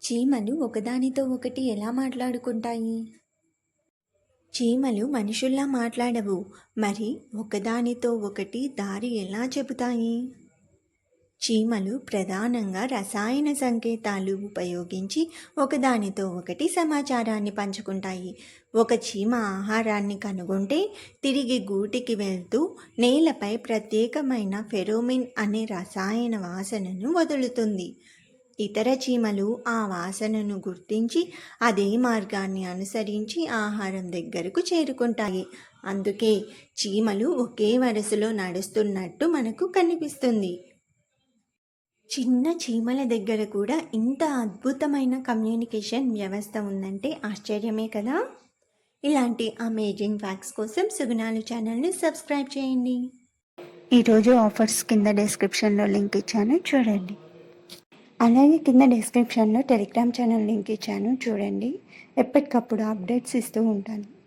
చీమలు ఒకదానితో ఒకటి ఎలా మాట్లాడుకుంటాయి? చీమలు మనుషుల్లా మాట్లాడవు. మరి ఒకదానితో ఒకటి దారి ఎలా చెబుతాయి? చీమలు ప్రధానంగా రసాయన సంకేతాలు ఉపయోగించి ఒకదానితో ఒకటి సమాచారాన్ని పంచుకుంటాయి. ఒక చీమ ఆహారాన్ని కనుగొంటే తిరిగి గూటికి వెళ్తూ నేలపై ప్రత్యేకమైన ఫెరోమిన్ అనే రసాయన వాసనను వదులుతుంది. ఇతర చీమలు ఆ వాసనను గుర్తించి అదే మార్గాన్ని అనుసరించి ఆహారం దగ్గరకు చేరుకుంటాయి. అందుకే చీమలు ఒకే వరుసలో నడుస్తున్నట్టు మనకు కనిపిస్తుంది. చిన్న చీమల దగ్గర కూడా ఇంత అద్భుతమైన కమ్యూనికేషన్ వ్యవస్థ ఉందంటే ఆశ్చర్యమే కదా. ఇలాంటి అమేజింగ్ ఫ్యాక్ట్స్ కోసం సుగుణాలు ఛానల్ని సబ్స్క్రైబ్ చేయండి. ఈరోజు ఆఫర్స్ కింద డిస్క్రిప్షన్లో లింక్ ఇచ్చాను, చూడండి. అలాగే కింద డిస్క్రిప్షన్లో టెలిగ్రామ్ ఛానల్ లింక్ ఇచ్చాను, చూడండి. ఎప్పటికప్పుడు అప్డేట్స్ ఇస్తూ ఉంటాను.